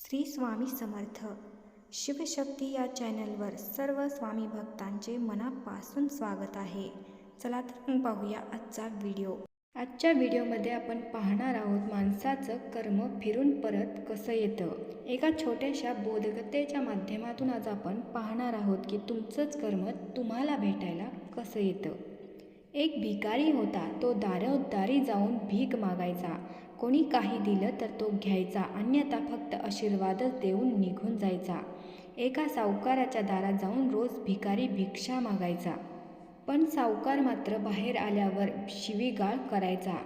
श्री स्वामी समर्थ शिवशक्ती या चॅनलवर सर्व स्वामी भक्तांचे मनापासून स्वागत आहे. चला तर मग पाहूया आजचा व्हिडिओ. आजच्या व्हिडिओमध्ये आपण पाहणार आहोत माणसाचं कर्म फिरून परत कसं येतं. एका छोट्याशा बोधगतेच्या माध्यमातून आज आपण पाहणार आहोत की तुमचंच कर्म तुम्हाला भेटायला कसं येतं. एक भिकारी होता. तो दारोदारी जाऊन भीक मागायचा. कोणी काही दिलं तर तो घ्यायचा, अन्यथा फक्त आशीर्वादच देऊन निघून जायचा. एका सावकाराच्या दारात जाऊन रोज भिकारी भिक्षा मागायचा. पण सावकार मात्र बाहेर आल्यावर शिवीगाळ करायचा.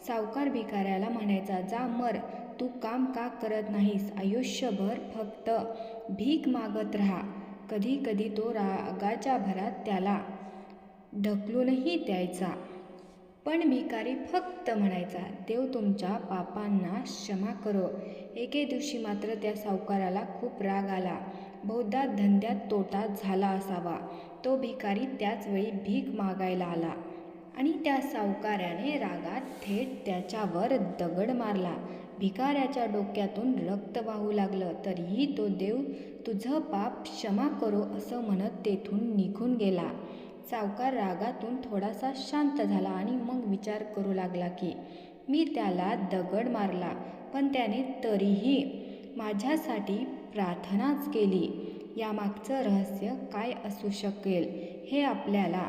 सावकार भिकाऱ्याला म्हणायचा, जा मर, तू काम का करत नाहीस, आयुष्यभर फक्त भीक मागत राहा. कधी कधी तो रागाच्या भरात त्याला ढकलूनही द्यायचा. पण भिकारी फक्त म्हणायचा, देव तुमच्या पापांना क्षमा करो. एके दिवशी मात्र त्या सावकाराला खूप राग आला. बहुधा धंद्यात तोटा झाला असावा. तो भिकारी त्याच वेळी भीक मागायला आला आणि त्या सावकाराने रागात थेट त्याच्यावर दगड मारला. भिकाऱ्याच्या डोक्यातून रक्त वाहू लागलं. तरीही तो देव तुझं पाप क्षमा करो असं म्हणत तेथून निघून गेला. सावकार रागातून थोडासा शांत झाला आणि मग विचार करू लागला की मी त्याला दगड मारला, पण त्याने तरीही माझ्यासाठी प्रार्थनाच केली. यामागचं रहस्य काय असू शकेल हे आपल्याला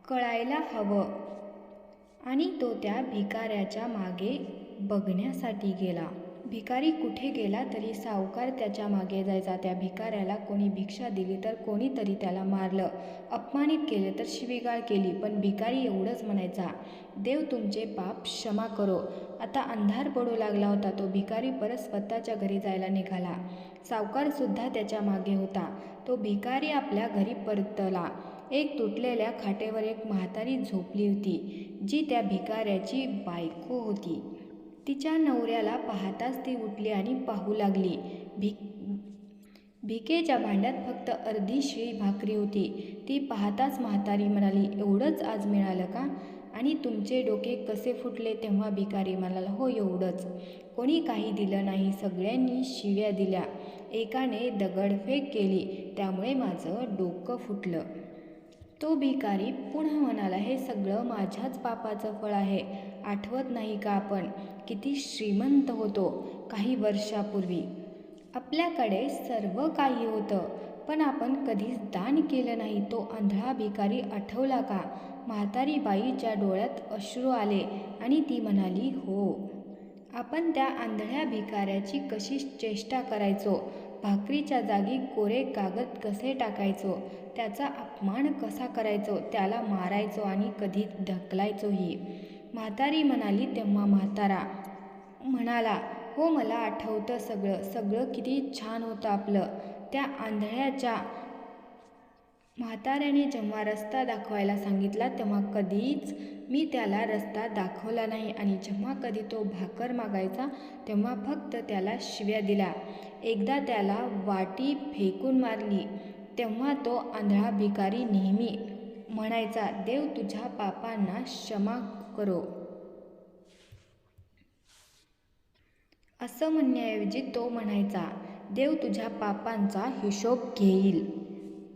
कळायला हवं. आणि तो त्या भिकाऱ्याच्या मागे बघण्यासाठी गेला. भिकारी कुठे गेला तरी सावकार त्याच्या मागे जायचा. त्या भिकाऱ्याला कोणी भिक्षा दिली तर कोणीतरी त्याला मारलं, अपमानित केले तर शिवीगाळ केली, पण भिकारी एवढंच म्हणायचा, देव तुमचे पाप क्षमा करो. आता अंधार पडू लागला होता. तो भिकारी परत स्वतःच्या घरी जायला निघाला. सावकार सुद्धा त्याच्या मागे होता. तो भिकारी आपल्या घरी परतला. एक तुटलेल्या खाटेवर एक म्हातारी झोपली होती, जी त्या भिकाऱ्याची बायको होती. तिच्या नवऱ्याला पाहताच ती उठली आणि पाहू लागली. भिकेच्या भांड्यात फक्त अर्धी शिळी भाकरी होती. ती पाहताच म्हातारी म्हणाली, एवढंच आज मिळालं का? आणि तुमचे डोके कसे फुटले? तेव्हा भिकारी म्हणाला, हो एवढंच. कोणी काही दिलं नाही, सगळ्यांनी शिव्या दिल्या, एकाने दगडफेक केली, त्यामुळे माझं डोकं फुटलं. तो भिकारी पुन्हा म्हणाला, हे सगळं माझ्याच पापाचं फळ आहे. आठवत नाही का आपण किती श्रीमंत होतो काही वर्षापूर्वी? आपल्याकडे सर्व काही होतं, पण आपण कधीच दान केलं नाही. तो आंधळा भिकारी आठवला का? म्हातारी बाईच्या डोळ्यात अश्रू आले आणि ती म्हणाली, हो, आपण त्या आंधळ्या भिकाऱ्याची कशी चेष्टा करायचो, भाकरीच्या जागी कोरे कागद कसे टाकायचो, त्याचा अपमान कसा करायचो, त्याला मारायचो आणि कधी ढकलायचोही. म्हातारी म्हणाली. तेव्हा म्हातारा म्हणाला, हो मला आठवतं सगळं किती छान होतं आपलं. त्या आंधळ्याच्या म्हाताऱ्याने जेव्हा रस्ता दाखवायला सांगितला तेव्हा कधीच मी त्याला रस्ता दाखवला नाही, आणि जेव्हा कधी तो भाकर मागायचा तेव्हा फक्त त्याला शिव्या दिल्या. एकदा त्याला वाटी फेकून मारली. तेव्हा तो आंधळा भिकारी नेहमी म्हणायचा, देव तुझ्या पापांना क्षमा करो. असं म्हणण्याऐवजी तो म्हणायचा, देव तुझ्या पापांचा हिशोब घेईल.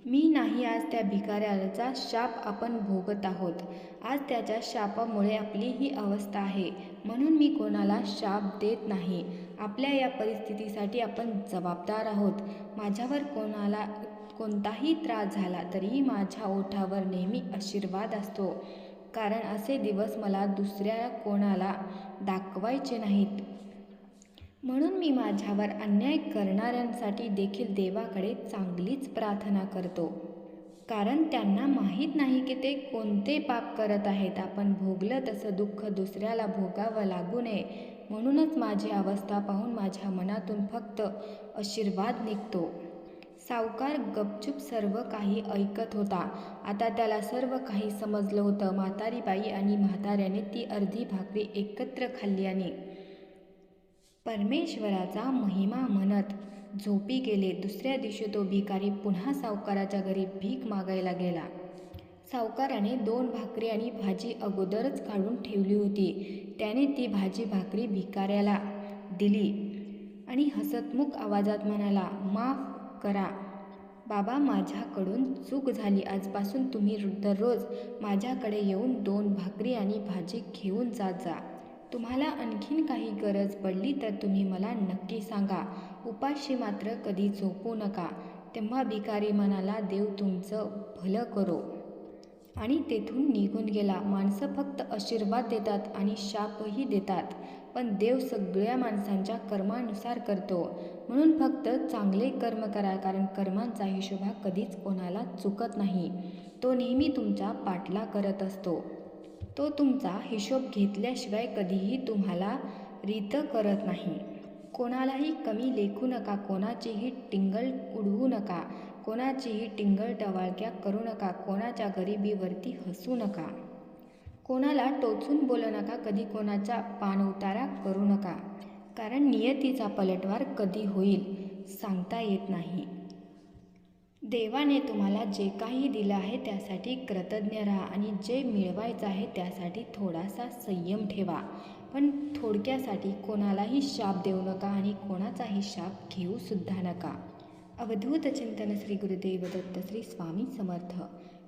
मी नाही, आज त्या भिकाऱ्याचा शाप आपण भोगत आहोत. आज त्याच्या शापामुळे आपली ही अवस्था आहे. म्हणून मी कोणाला शाप देत नाही. आपल्या या परिस्थितीसाठी आपण जबाबदार आहोत. माझ्यावर कोणताही त्रास झाला तरीही माझ्या ओठावर नेहमी आशीर्वाद असतो, कारण असे दिवस मला दुसऱ्या कोणाला दाखवायचे नाहीत. म्हणून मी माझ्यावर अन्याय करणाऱ्यांसाठी देखील देवाकडे चांगलीच प्रार्थना करतो, कारण त्यांना माहीत नाही की ते कोणते पाप करत आहेत. आपण भोगलं तसं दुःख दुसऱ्याला भोगावं लागू नये, म्हणूनच माझी अवस्था पाहून माझ्या मनातून फक्त आशीर्वाद निघतो. सावकार गपचूप सर्व काही ऐकत होता. आता त्याला सर्व काही समजलं होतं. म्हातारी बाई आणि म्हाताऱ्याने ती अर्धी भाकरी एकत्र खाल्ली आणि परमेश्वराचा महिमा म्हणत झोपी गेले. दुसऱ्या दिवशी तो भिकारी पुन्हा सावकाराच्या घरी भीक मागायला गेला. सावकाराने 2 भाकरी आणि भाजी अगोदरच काढून ठेवली होती. त्याने ती भाजी भाकरी भिकाऱ्याला दिली आणि हसतमुख आवाजात म्हणाला, माफ करा बाबा, माझ्याकडून चूक झाली. आजपासून तुम्ही दररोज माझ्याकडे येऊन 2 भाकरी आणि भाजी घेऊन जात जा. तुम्हाला आणखीन काही गरज पडली तर तुम्ही मला नक्की सांगा. उपाशी मात्र कधी झोपू नका. तेव्हा भिकारी म्हणाला, देव तुमचं भलं करो, आणि तेथून निघून गेला. माणसं फक्त आशीर्वाद देतात आणि शापही देतात, पण देव सगळ्या माणसांच्या कर्मानुसार करतो. म्हणून फक्त चांगले कर्म करा, कारण कर्मांचा हिशोब हा कधीच कोणाला चुकत नाही. तो नेहमी तुमचा पाठलाग करत असतो. तो तुमचा हिशोब घेतल्याशिवाय कधीही तुम्हाला रीत करत नाही. कोणालाही कमी लेखू नका, कोणाचीही टिंगल उडवू नका, कोणाचीही टिंगल टवाळक्या करू नका, कोणाच्या गरिबीवरती हसू नका, कोणाला टोचून बोलू नका, कधी कोणाचा पाणउतारा करू नका, कारण नियतीचा पलटवार कधी होईल सांगता येत नाही. देवाने तुम्हाला जे काही दिलं आहे त्यासाठी कृतज्ञ राहा आणि जे मिळवायचं आहे त्यासाठी थोडासा संयम ठेवा. पण थोडक्यासाठी कोणालाही शाप देऊ नका आणि कोणाचाही शाप घेऊ सुद्धा नका. अवधूत चिंतन श्री गुरुदेव दत्त श्री स्वामी समर्थ.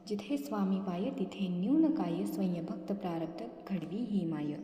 जिथे स्वामी पाय तिथे न्यून काय, स्वयंभक्त प्रारब्ध घडवी ही माय.